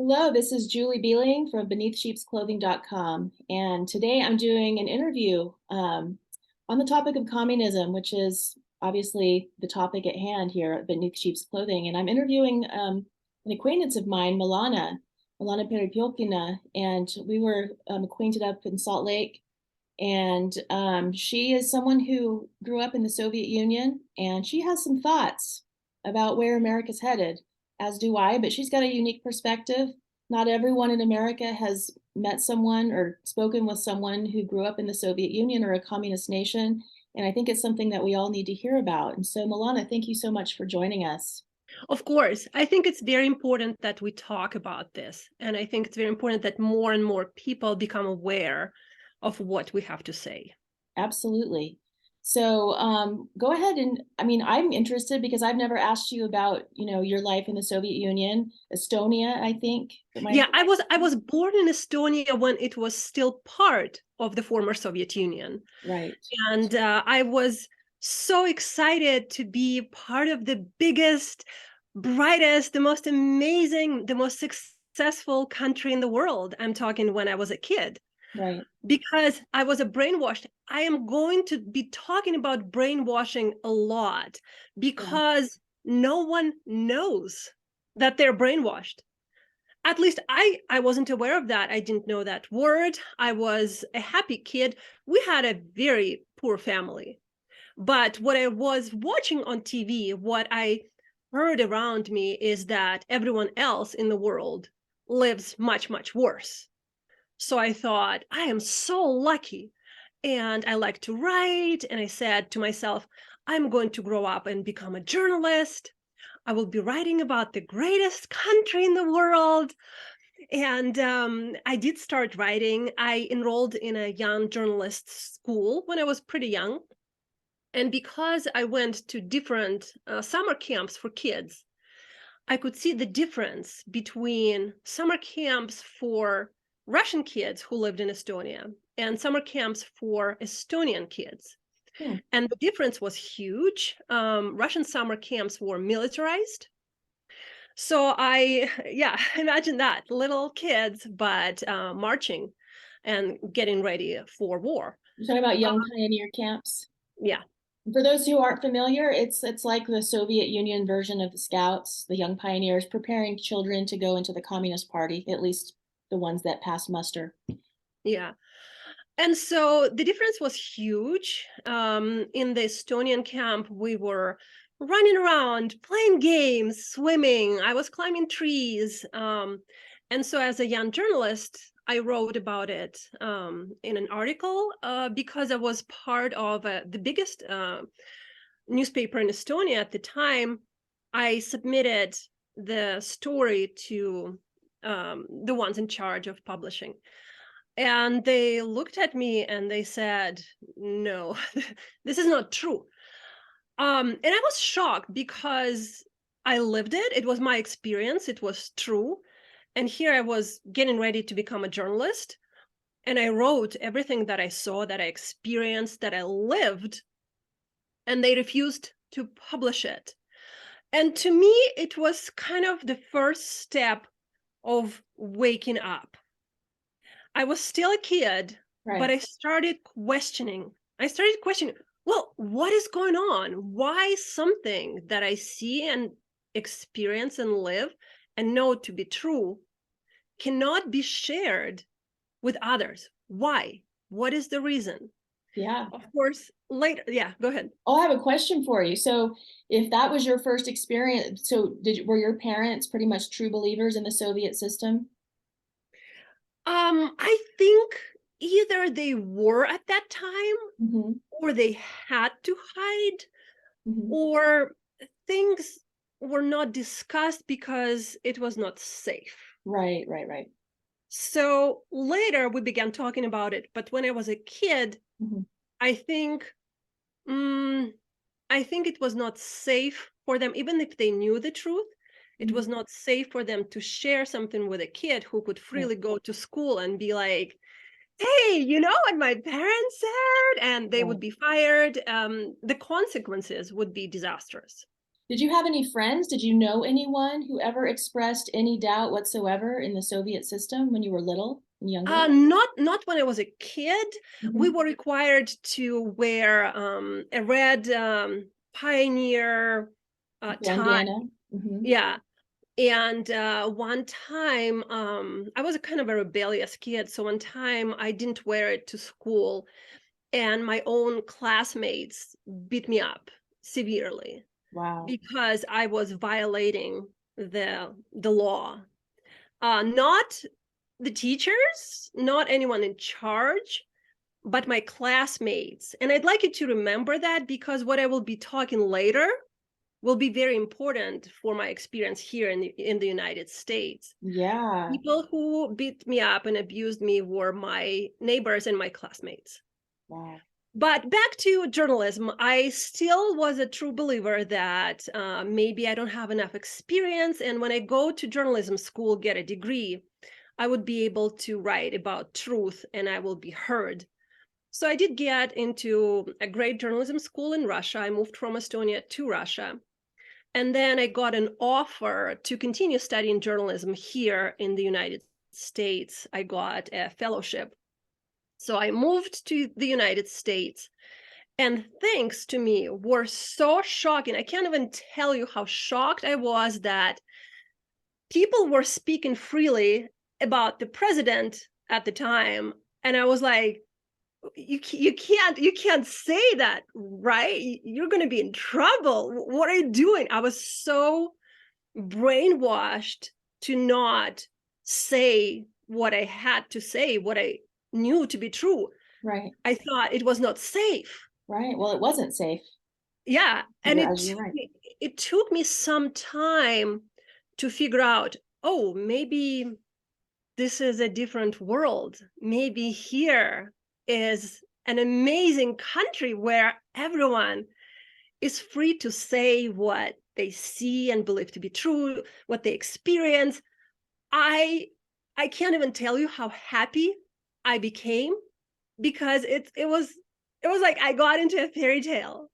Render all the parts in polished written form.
Hello, this is Julie Beeling from BeneathSheepsClothing.com, and today I'm doing an interview on the topic of communism, which is obviously the topic at hand here at Beneath Sheep's Clothing. And I'm interviewing an acquaintance of mine, Milana Perepyolkina, and we were acquainted up in Salt Lake. And she is someone who grew up in the Soviet Union, and she has some thoughts about where America's headed, as do I, but she's got a unique perspective. Not everyone in America has met someone or spoken with someone who grew up in the Soviet Union or a communist nation. And I think it's something that we all need to hear about. And so, Milana, thank you so much for joining us. Of course, I think it's very important that we talk about this. And I think it's very important that more and more people become aware of what we have to say. Absolutely. So go ahead and I'm interested because I've never asked you about, your life in the Soviet Union, Estonia, I think. Yeah, I was born in Estonia when it was still part of the former Soviet Union. Right. And I was so excited to be part of the biggest, brightest, the most amazing, the most successful country in the world. I'm talking when I was a kid. Right. Because I was a brainwashed. I am going to be talking about brainwashing a lot Yeah. because no one knows that they're brainwashed. At least I wasn't aware of that. I didn't know that word. I was a happy kid. We had a very poor family. But what I was watching on TV, what I heard around me is that everyone else in the world lives much, much worse. So I thought, I am so lucky. And I like to write. And I said to myself, I'm going to grow up and become a journalist. I will be writing about the greatest country in the world. And I did start writing. I enrolled in a young journalist school when I was pretty young. And because I went to different summer camps for kids, I could see the difference between summer camps for Russian kids who lived in Estonia and summer camps for Estonian kids. Hmm. And the difference was huge. Russian summer camps were militarized. So yeah, imagine that little kids, but marching and getting ready for war. You're talking about young pioneer camps. Yeah. For those who aren't familiar, it's like the Soviet Union version of the Scouts, the young pioneers preparing children to go into the Communist Party, at least the ones that passed muster. Yeah. And so the difference was huge. In the Estonian camp, we were running around, playing games, swimming. I was climbing trees. And so as a young journalist, I wrote about it in an article because I was part of the biggest newspaper in Estonia at the time. I submitted the story to the ones in charge of publishing. And they looked at me and they said, no, this is not true. And I was shocked because I lived it. It was my experience. It was true. And here I was getting ready to become a journalist. And I wrote everything that I saw, that I experienced, that I lived. And they refused to publish it. And to me, it was kind of the first step of waking up. I was still a kid, but Right. I started questioning, well, what is going on? Why something that I see and experience and live and know to be true cannot be shared with others? Why? What is the reason? Yeah. Of course, later, yeah, go ahead. Oh, I have a question for you. So, if that was your first experience, were your parents pretty much true believers in the Soviet system? I think either they were at that time Hmm. or they had to hide Hmm. or things were not discussed because it was not safe. Right, right, right. So later we began talking about it, but when I was a kid, Hmm. I think mm, I think it was not safe for them, even if they knew the truth. It Hmm. was not safe for them to share something with a kid who could Right. freely go to school and be like, "Hey, you know what my parents said?" And they would Right. be fired. The consequences would be disastrous. Did you have any friends? Did you know anyone who ever expressed any doubt whatsoever in the Soviet system when you were little and younger? Not when I was a kid. We Mhm. were required to wear a red pioneer tie. Bandana? Hmm. Yeah. And one time, I was a kind of a rebellious kid. So one time I didn't wear it to school, and my own classmates beat me up severely Wow. because I was violating the law. Not the teachers, not anyone in charge, but my classmates. And I'd like you to remember that, because what I will be talking later will be very important for my experience here in the United States. Yeah. People who beat me up and abused me were my neighbors and my classmates. Wow. But back to journalism, I still was a true believer that maybe I don't have enough experience. And when I go to journalism school, get a degree, I would be able to write about truth and I will be heard. So I did get into a great journalism school in Russia. I moved from Estonia to Russia. And then I got an offer to continue studying journalism here in the United States. I got a fellowship. So I moved to the United States, and things to me were so shocking. I can't even tell you how shocked I was that people were speaking freely about the president at the time. And I was like, you can't say that, right? You're going to be in trouble. What are you doing? I was so brainwashed to not say what I had to say, what I knew to be true. Right. I thought it was not safe. Right. Well, it wasn't safe. Yeah, and You're right. it took me some time to figure out, oh, maybe this is a different world. Maybe here is an amazing country where everyone is free to say what they see and believe to be true, what they experience. I I can't even tell you how happy I became, because it was like I got into a fairy tale.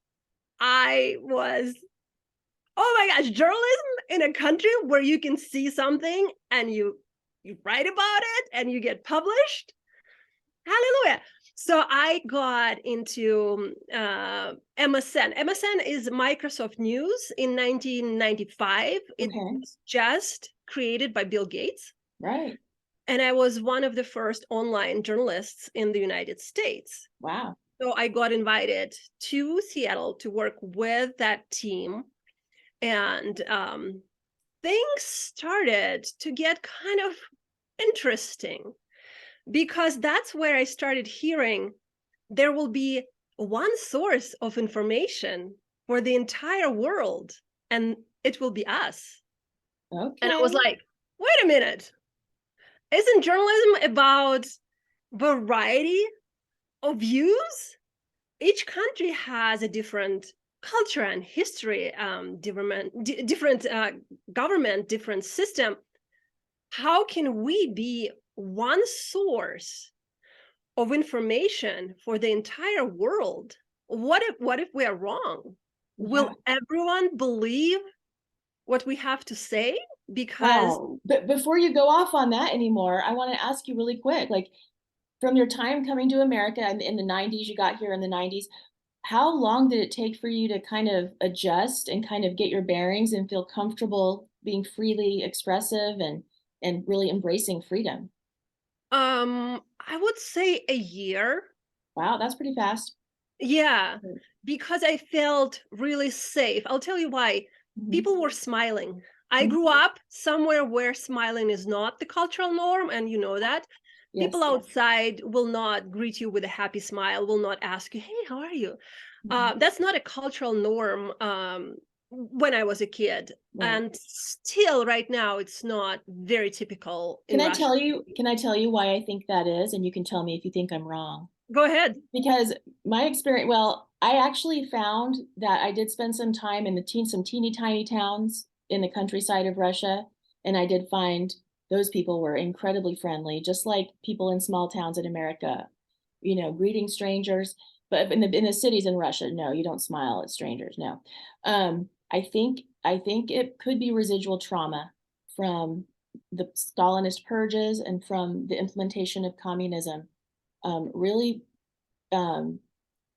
I was, oh my gosh, journalism in a country where you can see something and you write about it and you get published. Hallelujah. So I got into MSN. MSN is Microsoft News in 1995. It Okay. was just created by Bill Gates. Right. And I was one of the first online journalists in the United States. Wow. So I got invited to Seattle to work with that team. And things started to get kind of interesting, because that's where I started hearing there will be one source of information for the entire world, and it will be us. And I was Okay. like, wait a minute, isn't journalism about variety of views? Each country has a different culture and history, different government, different system. How can we be one source of information for the entire world? What if we are wrong? Yeah. Will everyone believe what we have to say? Because Wow. But before you go off on that anymore, I want to ask you really quick, like from your time coming to America in the 90s, you got here in the 90s, how long did it take for you to kind of adjust and kind of get your bearings and feel comfortable being freely expressive and really embracing freedom? I would say a year. Wow, that's pretty fast. Yeah, because I felt really safe. I'll tell you why. Mhm. People were smiling. I Mhm. grew up somewhere where smiling is not the cultural norm, and you know that. People Yes. outside will not greet you with a happy smile, will not ask you, "Hey, how are you?" Mhm. That's not a cultural norm when I was a kid. Right. And still, right now, it's not very typical Can in I Russia. tell you, can I tell you why I think that is? And you can tell me if you think I'm wrong. Go ahead. Because my experience, well, I actually found that I did spend some time in some teeny tiny towns in the countryside of Russia, and I did find those people were incredibly friendly, just like people in small towns in America, greeting strangers. But in the cities in Russia, no, you don't smile at strangers, no. I think it could be residual trauma from the Stalinist purges and from the implementation of communism, really um,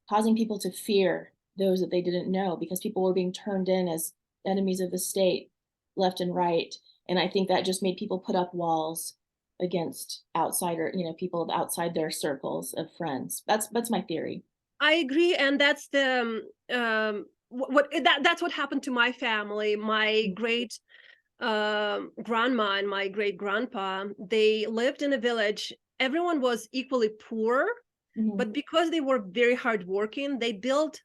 causing people to fear those that they didn't know because people were being turned in as enemies of the state left and right. And I think that just made people put up walls against outsider, people outside their circles of friends. That's my theory. I agree, and that's the that's what happened to my family. My great grandma and my great grandpa, they lived in a village. Everyone was equally poor, Mm-hmm. but because they were very hardworking, they built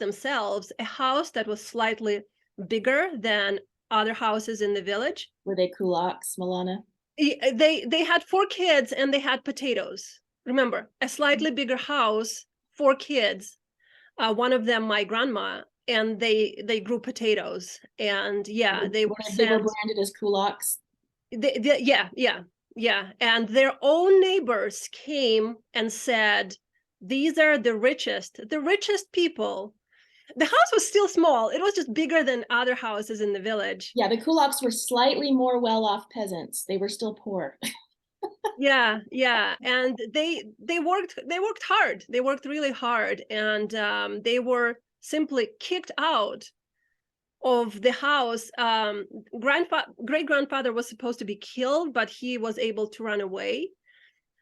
themselves a house that was slightly bigger than other houses in the village. Were they kulaks, Milana? They had 4 kids and they had potatoes. Remember, a slightly bigger house, 4 kids. One of them, my grandma, and they grew potatoes. And yeah, they were They were sent. branded as kulaks. Yeah. And their own neighbors came and said, "These are the richest people." The house was still small. It was just bigger than other houses in the village. Yeah, the kulaks were slightly more well-off peasants. They were still poor. Yeah, and they worked hard. They worked really hard, and they were simply kicked out of the house. Great grandfather was supposed to be killed, but he was able to run away.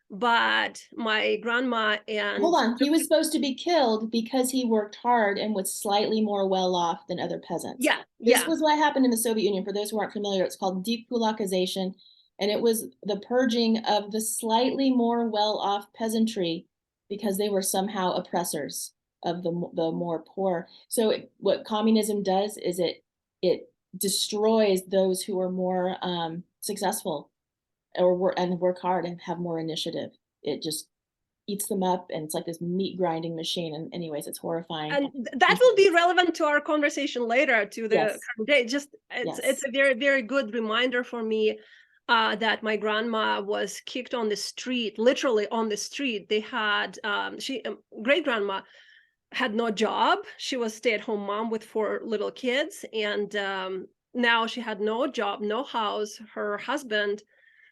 But my grandma Hold and on, he was supposed to be killed because he worked hard and was slightly more well-off than other peasants. yeah, This yeah, was what happened in the Soviet Union. For those who aren't familiar, it's called dekulakization, and it was the purging of the slightly more well-off peasantry because they were somehow oppressors of the more poor. So what communism does is it destroys those who are more successful and work hard and have more initiative. It just eats them up, and it's like this meat grinding machine. And anyways, it's horrifying. and that will be relevant to our conversation later, to the Yes, current day. Just it's yes. a very, very good reminder for me that my grandma was kicked on the street, literally on the street. They had she great grandma had no job. She was stay-at-home mom with 4 little kids, and now she had no job, no house. Her husband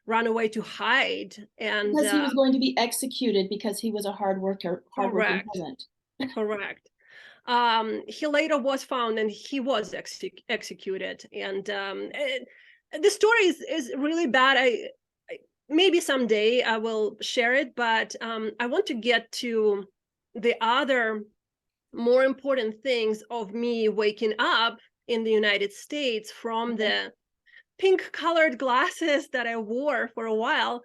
ran away to hide, and Because he was going to be executed because he was a hardworking correct, peasant. correct. He later was found and he was executed. And the story is really bad. Maybe someday I will share it, but I want to get to the other more important things of me waking up in the United States from Okay. the pink colored glasses that I wore for a while.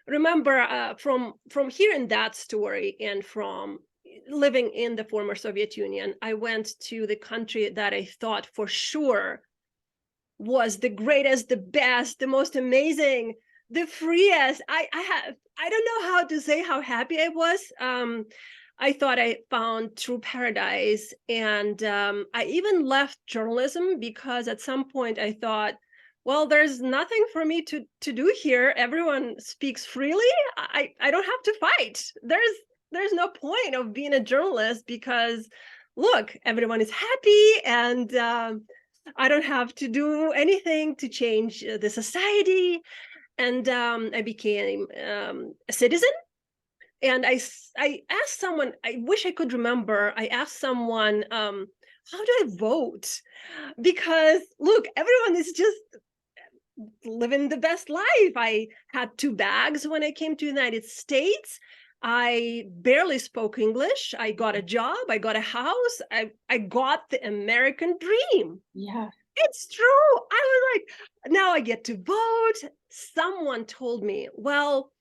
Remember, from hearing that story and from living in the former Soviet Union, I went to the country that I thought for sure was the greatest, the best, the most amazing, the freest. I don't know how to say how happy I was. I thought I found true paradise, and I even left journalism because at some point I thought, well, there's nothing for me to do here. Everyone speaks freely. I don't have to fight. There's no point of being a journalist because look, everyone is happy, and I don't have to do anything to change the society. And I became a citizen. And I asked someone, I wish I could remember, I asked someone, how do I vote? Because look, everyone is just living the best life. I had 2 bags when I came to the United States. I barely spoke English. I got a job. I got a house. I got the American dream. Yeah. It's true. I was like, now I get to vote. Someone told me, well,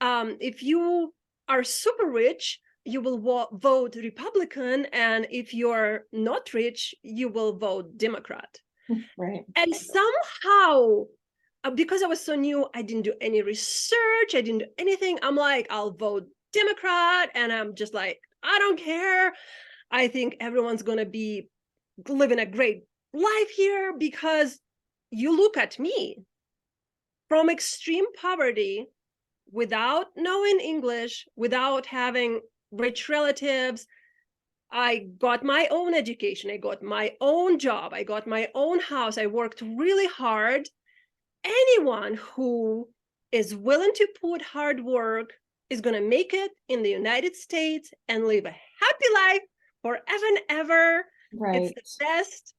if you are super rich, you will vote Republican. And if you're not rich, you will vote Democrat. Right. And somehow, because I was so new, I didn't do any research. I didn't do anything. I'm like, I'll vote Democrat. And I'm just like, I don't care. I think everyone's going to be living a great life here because you look at me from extreme poverty without knowing English, without having rich relatives, I got my own education. I got my own job. I got my own house. I worked really hard. Anyone who is willing to put hard work is going to make it in the United States and live a happy life forever and ever. It's Right. the best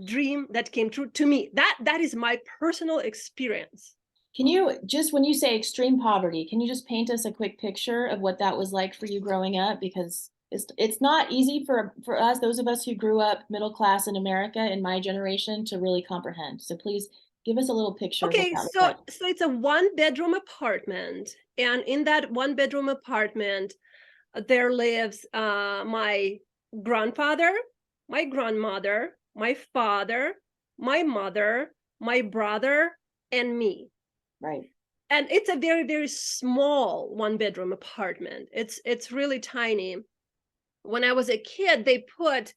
dream that came true to me. That is my personal experience. Can you just, when you say extreme poverty, can you just paint us a quick picture of what that was like for you growing up? Because it's not easy for us, those of us who grew up middle class in America in my generation, to really comprehend. So please give us a little picture of what Okay, that was so like. it's a one-bedroom apartment, and in that one-bedroom apartment, there lives my grandfather, my grandmother, my father, my mother, my brother, and me. Right. And it's a very, very small one-bedroom apartment. It's really tiny. When I was a kid, they put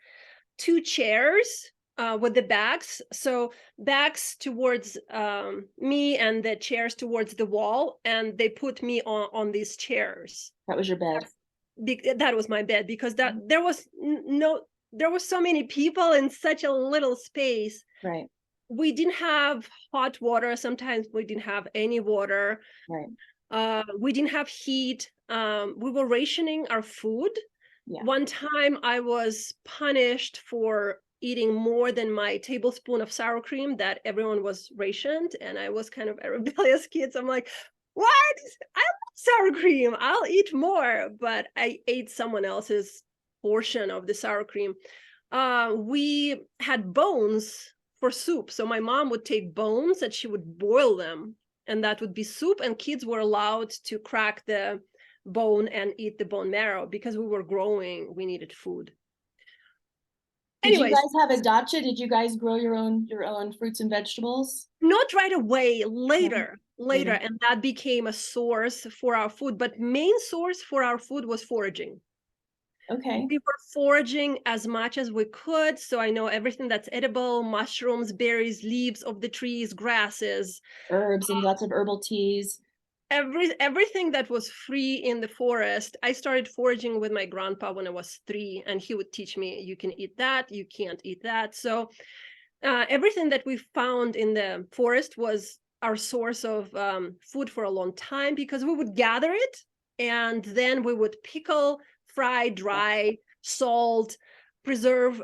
two chairs with the backs, so backs towards me and the chairs towards the wall, and they put me on these chairs. That was your bed. That was my bed, because that Mhm. there was so many people in such a little space. Right. We didn't have hot water. Sometimes we didn't have any water. Right. We didn't have heat. We were rationing our food. Yeah. One time I was punished for eating more than my tablespoon of sour cream that everyone was rationed, and I was kind of a rebellious kid. So I'm like, what? I love sour cream. I'll eat more. But I ate someone else's portion of the sour cream. We had bones for soup. So my mom would take bones and she would boil them, and that would be soup. And kids were allowed to crack the bone and eat the bone marrow. Because we were growing, we needed food. Did you Anyways, guys have a dacha? Did you guys grow your own fruits and vegetables? not right away, No. later, Later. and that became a source for our food. But main source for our food was foraging. Okay. We were foraging as much as we could. So I know everything that's edible: mushrooms, berries, leaves of the trees, grasses, Herbs and lots of herbal teas. everything that was free in the forest. I started foraging with my grandpa when I was 3, and he would teach me, you can eat that, you can't eat that. So everything that we found in the forest was our source of food for a long time, because we would gather it and then we would pickle, fry, dry, salt, preserve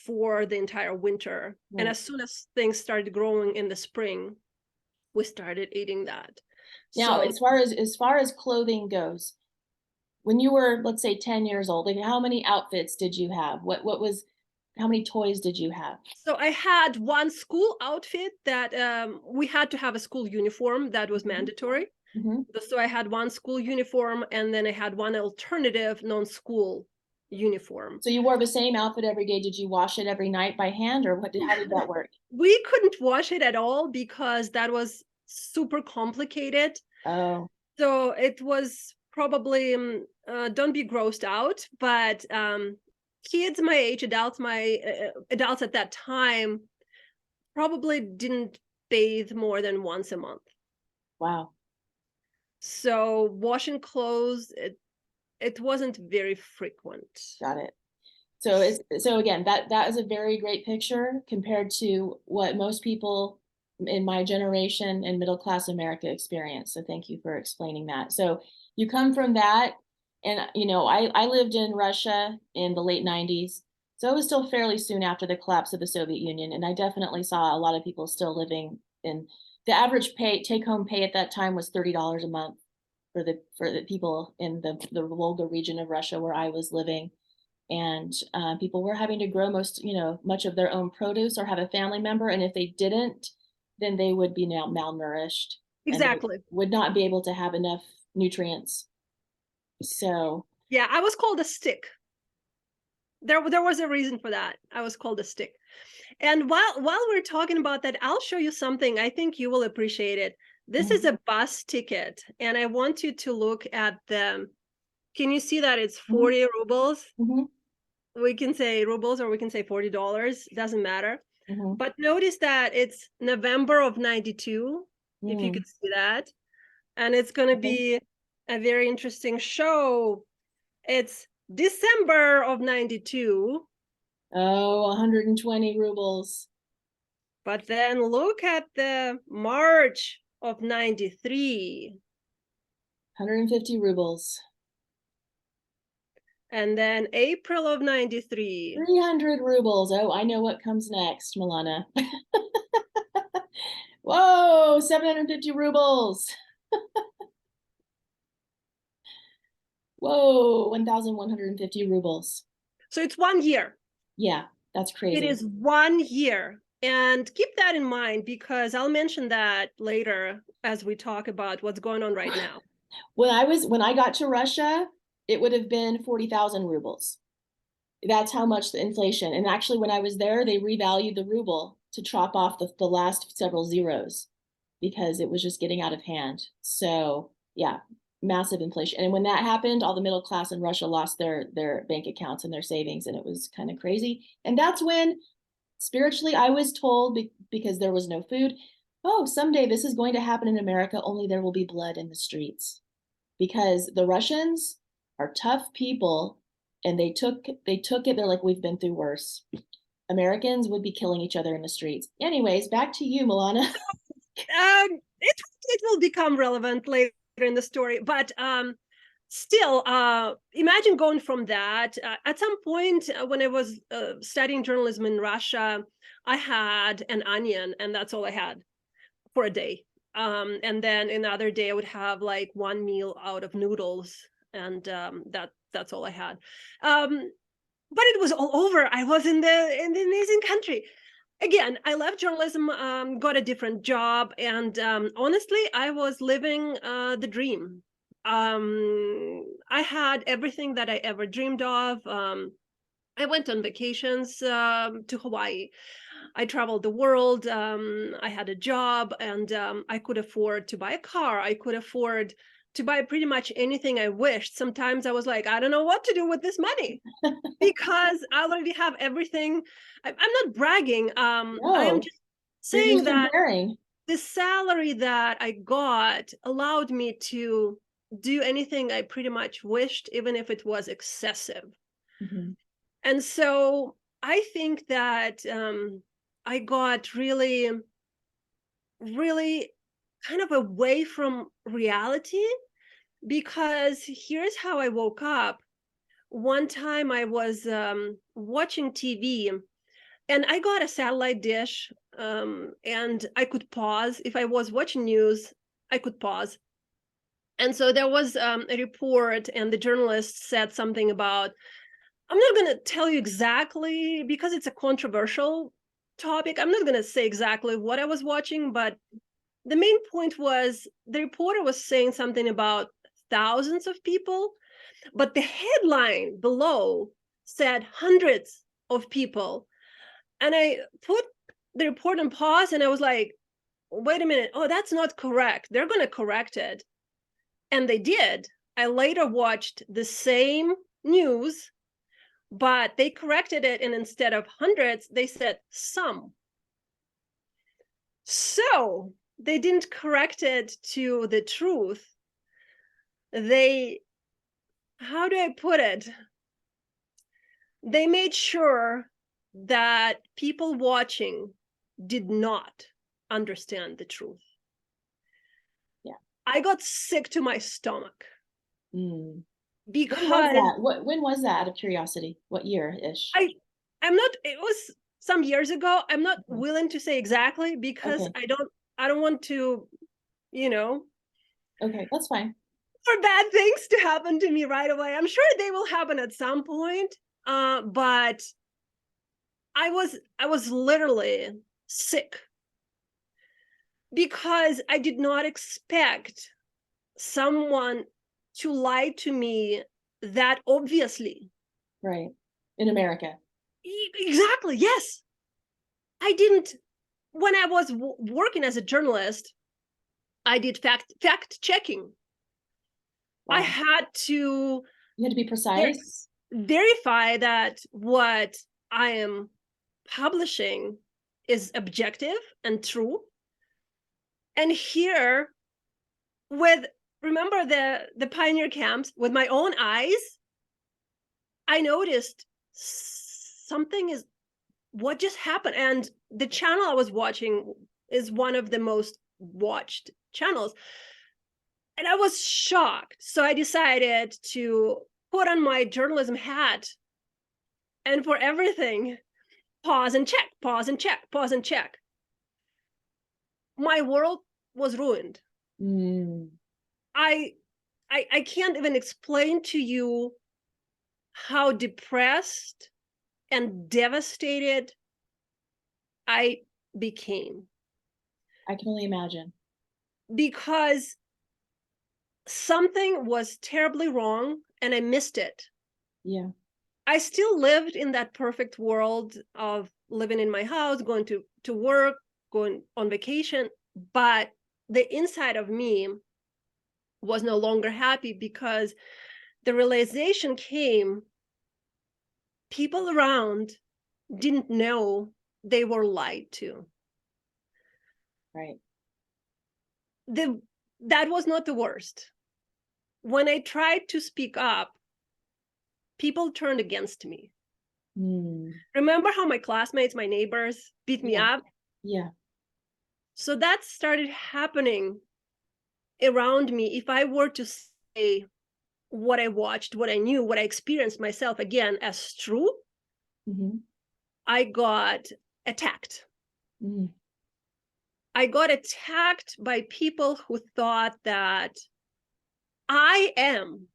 for the entire winter. And Right. as soon as things started growing in the spring, we started eating that. Now, So as far as clothing goes, when you were, let's say, 10 years old, like how many outfits did you have? How many toys did you have? So I had one school outfit that we had to have a school uniform that was mandatory. Mm-hmm. So I had one school uniform, and then I had one alternative non-school uniform. So you wore the same outfit every day. Did you wash it every night by hand, or how did that work? We couldn't wash it at all because that was super complicated. Oh, So it was probably, don't be grossed out, but kids my age, adults at that time, probably didn't bathe more than once a month. wow. So washing clothes, it wasn't very frequent. Got it. So again, that is a very great picture compared to what most people in my generation and middle class America experience. So thank you for explaining that. So you come from that, and I lived in Russia in the late 90s. So it was still fairly soon after the collapse of the Soviet Union, and I definitely saw a lot of people still living in the average take home pay at that time was $30 a month for the people in the Volga region of Russia where I was living, and people were having to grow much of their own produce or have a family member, and if they didn't, then they would be now malnourished and they Exactly. would not be able to have enough nutrients. So Yeah, I was called a stick. There was a reason for that. I was called a stick. And while we're talking about that, I'll show you something. I think you will appreciate it. This is mhm, a bus ticket, and I want you to look at the. Can you see that it's mhm, 40 rubles? mhm, We can say rubles or we can say $40. Doesn't matter. mhm, But notice that it's November of 92, if you mm, could see that. And it's going to okay. be a very interesting show. It's December of 92. Oh, 120 rubles. But then look at the March of 93. 150 rubles. And then April of 93. 300 rubles. Oh, I know what comes next, Milana. Whoa, 750 rubles. Whoa, 1,150 rubles. So it's 1 year. Yeah, that's crazy. It is 1 year. And keep that in mind, because I'll mention that later as we talk about what's going on right now. When I got to Russia, it would have been 40,000 rubles. That's how much the inflation. And actually, when I was there, they revalued the ruble to chop off the last several zeros because it was just getting out of hand. So yeah, massive inflation. And when that happened, all the middle class in Russia lost their bank accounts and their savings, and it was kind of crazy. And that's when spiritually I was told, because there was no food, oh, someday this is going to happen in America, only there will be blood in the streets. Because the Russians are tough people, and they took it. They're like, we've been through worse. Americans would be killing each other in the streets. Anyways, back to you, Milana. It will become relevant later in the story, but still, imagine going from that. At some point, when I was studying journalism in Russia, I had an onion, and that's all I had for a day. And then another day, I would have like one meal out of noodles, and that's all I had. But it was all over. I was in the amazing country. Again, I left journalism, got a different job, and honestly, I was living the dream. I had everything that I ever dreamed of. I went on vacations to Hawaii. I traveled the world. I had a job, and I could afford to buy a car. I could afford to buy pretty much anything I wished. Sometimes I was like, I don't know what to do with this money, because I already have everything. I'm not bragging. I am No, just you're saying just that comparing. the salary that I got allowed me to do anything I pretty much wished, even if it was excessive. Mm-hmm. And so I think that I got really, really kind of away from reality, because here's how I woke up. One time I was watching TV, and I got a satellite dish, and I could pause. If I was watching news, I could pause. And so there was a report, and the journalist said something about, I'm not going to tell you exactly because it's a controversial topic. I'm not going to say exactly what I was watching, but the main point was the reporter was saying something about thousands of people, but the headline below said hundreds of people. And I put the report on pause, and I was like, wait a minute. Oh, that's not correct. They're going to correct it. And they did. I later watched the same news, but they corrected it. And instead of hundreds, they said some. So they didn't correct it to the truth. They, how do I put it? They made sure that people watching did not understand the truth. Yeah. I got sick to my stomach. Mm. Because when was that, out of curiosity? What year-ish? I'm not, it was some years ago. I'm not Okay. willing to say exactly, because Okay. I don't want to, you know, Okay, that's fine. for bad things to happen to me right away. I'm sure they will happen at some point. But I was literally sick, because I did not expect someone to lie to me that obviously. Right. In America. Exactly. Yes. I didn't, when I was working as a journalist, I did fact checking. Wow. I had to You had to be precise. verify that what I am publishing is objective and true. And here, with, remember the pioneer camps, with my own eyes, I noticed what just happened? And the channel I was watching is one of the most watched channels. And I was shocked. So I decided to put on my journalism hat, and for everything, pause and check, pause and check, pause and check. My world was ruined. Mm. I can't even explain to you how depressed and devastated I became, I can only imagine. because something was terribly wrong and I missed it. Yeah. I still lived in that perfect world of living in my house, going to work, going on vacation, but the inside of me was no longer happy, because the realization came, people around didn't know they were lied to. Right. That was not the worst. When I tried to speak up, people turned against me. Mm. Remember how my classmates, my neighbors beat me Yeah. up? Yeah. So that started happening around me. If I were to say what I watched, what I knew, what I experienced myself again as true, Mm-hmm. I got attacked. Mm. I got attacked by people who thought that I am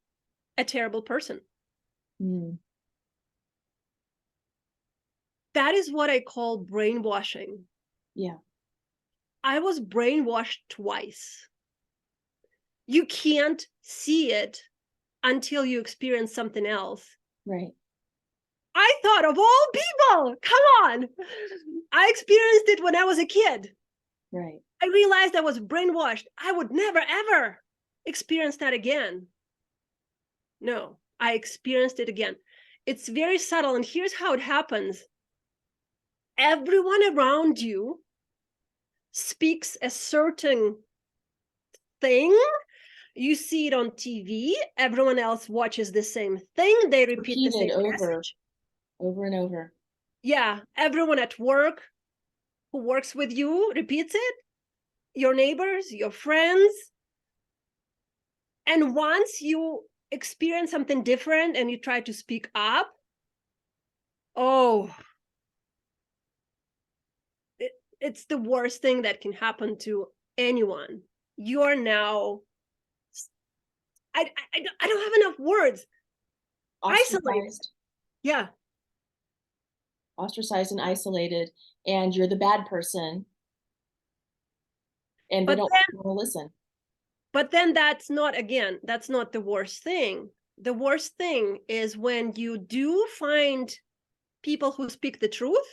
a terrible person. Mm. That is what I call brainwashing. Yeah. I was brainwashed twice. You can't see it until you experience something else. Right. I thought, of all people, come on. I experienced it when I was a kid. Right. I realized I was brainwashed. I would never, ever experience that again. No, I experienced it again. It's very subtle. And here's how it happens. Everyone around you speaks a certain thing. You see it on TV. Everyone else watches the same thing. They repeat the Repeated same over, message. over and over. Yeah, everyone at work who works with you repeats it. Your neighbors, your friends. And once you experience something different and you try to speak up, oh, it's the worst thing that can happen to anyone. You are now, I don't have enough words. Isolated. Ostracized, Yeah. ostracized and isolated, and you're the bad person, and they But don't then, want to listen. that's not, again, that's not the worst thing. The worst thing is when you do find people who speak the truth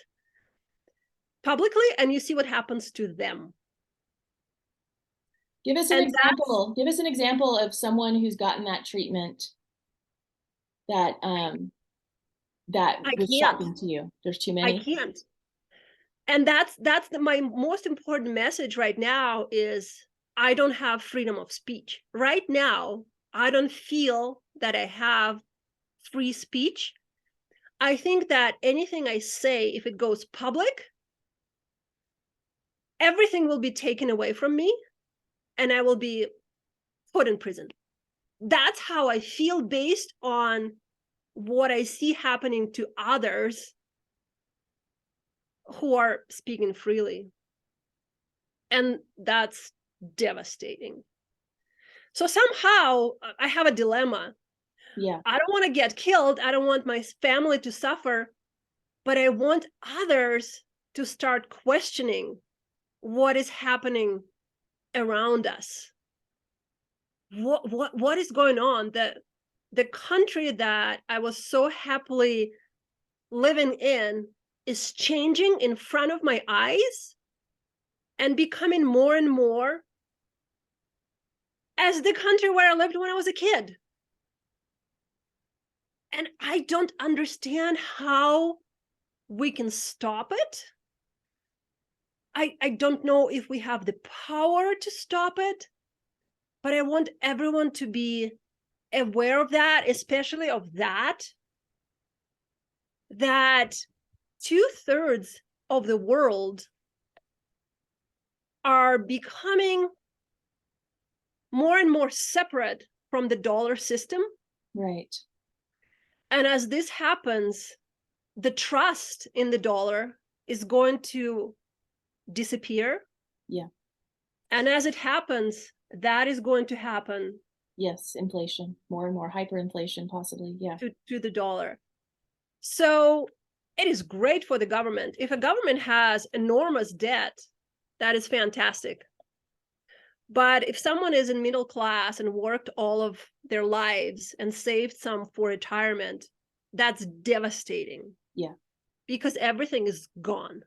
publicly and you see what happens to them. Give us an And example. Give us an example of someone who's gotten that treatment that that I was can't. shocking to you. There's too I many. can't. And my most important message right now is I don't have freedom of speech. Right now, I don't feel that I have free speech. I think that anything I say, if it goes public, everything will be taken away from me and I will be put in prison. That's how I feel based on what I see happening to others who are speaking freely. And that's devastating. So somehow I have a dilemma. Yeah. I don't want to get killed. I don't want my family to suffer, but I want others to start questioning what is happening around us. What is going on? The country that I was so happily living in is changing in front of my eyes and becoming more and more as the country where I lived when I was a kid. And I don't understand how we can stop it. I don't know if we have the power to stop it, but I want everyone to be aware of that, especially of that. that 2/3 of the world are becoming more and more separate from the dollar system. Right. And as this happens, the trust in the dollar is going to disappear. Yeah. And as it happens, that is going to happen. Yes, inflation, more and more hyperinflation, possibly. Yeah. To the dollar. So it is great for the government. If a government has enormous debt, that is fantastic. But if someone is in middle class and worked all of their lives and saved some for retirement, that's devastating. Yeah. Because everything is gone.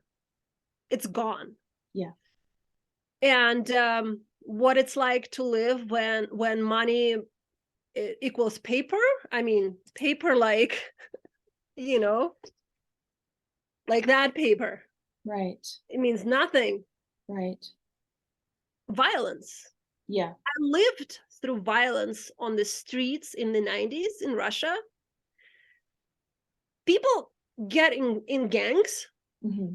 It's gone. Yeah. And what it's like to live when money equals paper. I mean, paper like, you know, like that paper. Right. It means nothing. Right. Violence. Yeah. I lived through violence on the streets in the 90s in Russia. People get in gangs. Mm-hmm.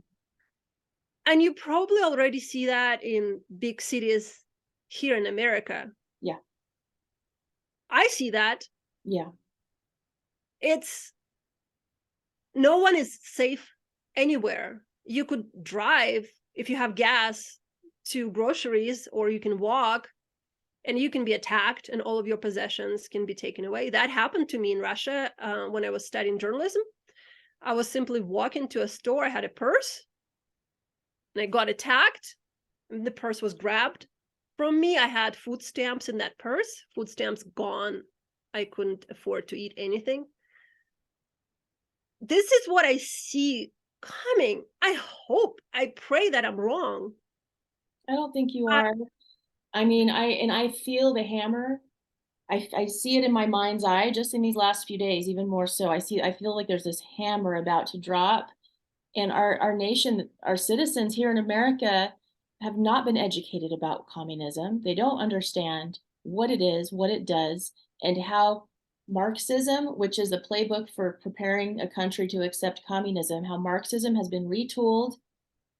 And you probably already see that in big cities here in America. Yeah. I see that. Yeah. It's no one is safe anywhere. You could drive if you have gas to groceries, or you can walk and you can be attacked and all of your possessions can be taken away. That happened to me in Russia when I was studying journalism. I was simply walking to a store. I had a purse and I got attacked. And the purse was grabbed from me. I had food stamps in that purse. Food stamps gone. I couldn't afford to eat anything. This is what I see coming. I pray that I'm wrong. I don't think you are. I mean, I feel the hammer. I see it in my mind's eye just in these last few days, even more so. I feel like there's this hammer about to drop. And our nation, our citizens here in America have not been educated about communism. They don't understand what it is, what it does, and how Marxism, which is a playbook for preparing a country to accept communism, how Marxism has been retooled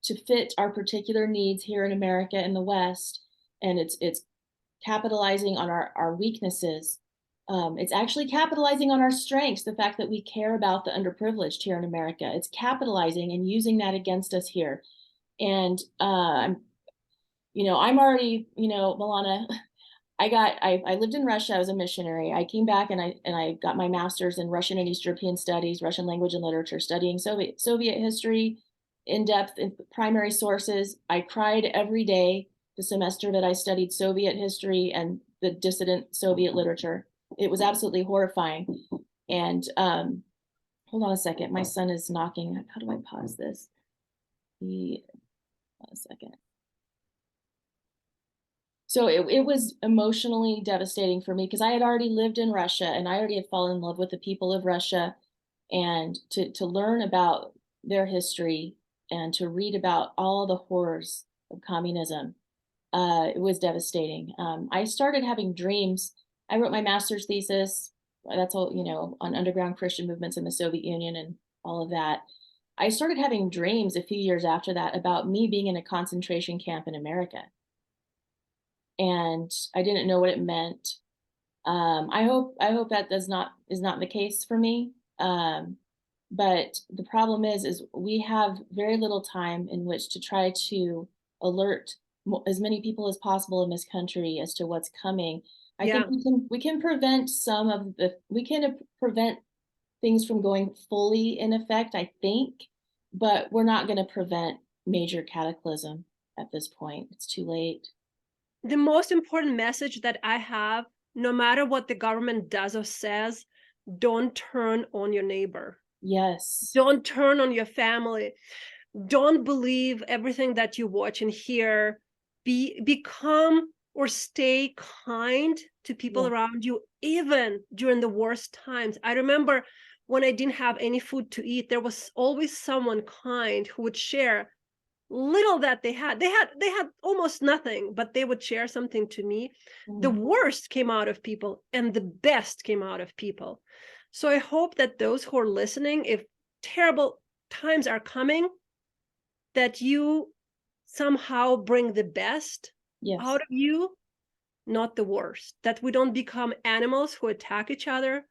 to fit our particular needs here in America in the West. And it's capitalizing on our weaknesses. It's actually capitalizing on our strengths, the fact that we care about the underprivileged here in America. It's capitalizing and using that against us here. And I'm already, Milana, I lived in Russia. I was a missionary. I came back and I got my master's in Russian and East European studies, Russian language and literature, studying Soviet history in depth in primary sources. I cried every day the semester that I studied Soviet history and the dissident Soviet literature. It was absolutely horrifying. And hold on a second. My son is knocking. How do I pause this? Hold on a second. So it was emotionally devastating for me because I had already lived in Russia and I already had fallen in love with the people of Russia. And to learn about their history and to read about all the horrors of communism, it was devastating. I started having dreams. I wrote my master's thesis. That's all, on underground Christian movements in the Soviet Union and all of that. I started having dreams a few years after that about me being in a concentration camp in America. And I didn't know what it meant. I hope that is not the case for me. But the problem is we have very little time in which to try to alert as many people as possible in this country as to what's coming. I Yeah. think we can prevent we can prevent things from going fully in effect, I think, but we're not going to prevent major cataclysm at this point. It's too late. The most important message that I have, no matter what the government does or says, don't turn on your neighbor. Yes. Don't turn on your family. Don't believe everything that you watch and hear. Become or stay kind to people around you, even during the worst times. I remember when I didn't have any food to eat, there was always someone kind who would share little that they had. They had almost nothing, but they would share something to me. The worst came out of people and the best came out of people. So I hope that those who are listening, terrible times are coming, that you somehow bring the best Yes, out of you, not the worst. That we don't become animals who attack each other,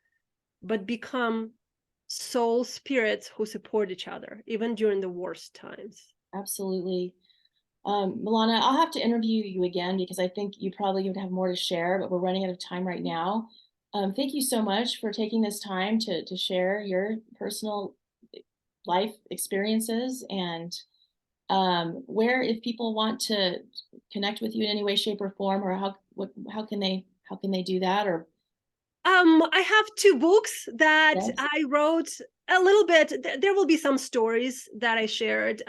but become soul spirits who support each other, even during the worst times. absolutely. Milana, I'll have to interview you again because I think you probably would have more to share, but we're running out of time right now. Thank you so much for taking this time to share your personal life experiences and where, if people want to connect with you in any way, shape, or form, or how can they do that? Or I have two books that yes, I wrote a little bit. There will be some stories that I shared.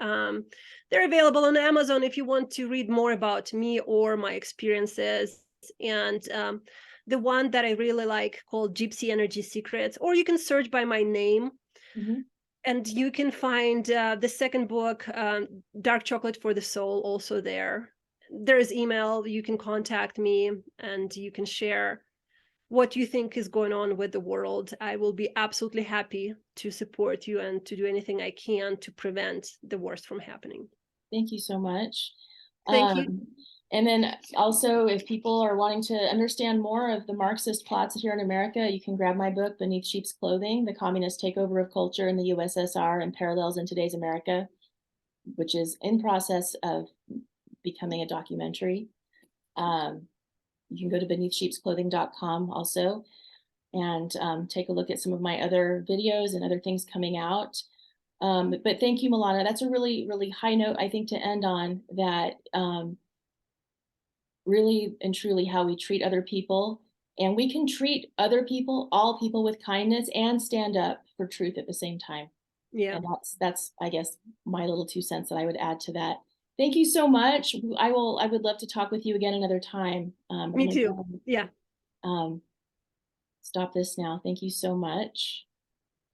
They're available on Amazon if you want to read more about me or my experiences. And the one that I really like called Gypsy Energy Secrets, or you can search by my name. mm-hmm. And you can find the second book, Dark Chocolate for the Soul, also there. There is email. You can contact me and you can share what you think is going on with the world. I will be absolutely happy to support you and to do anything I can to prevent the worst from happening. Thank you so much. Thank you. Um, and then also, if people are wanting to understand more of the Marxist plots here in America, you can grab my book, Beneath Sheep's Clothing, The Communist Takeover of Culture in the USSR and Parallels in Today's America, which is in process of becoming a documentary. You can go to beneathsheepsclothing.com also and take a look at some of my other videos and other things coming out. But thank you, Milana. That's a really, really high note, I think, to end on, that really and truly how we treat other people. And we can treat other people, all people, with kindness and stand up for truth at the same time. Yeah, And that's I guess my little 2 cents that I would add to that. Thank you so much. I would love to talk with you again another time. I'm me gonna go too. ahead Yeah. and stop this now. Thank you so much.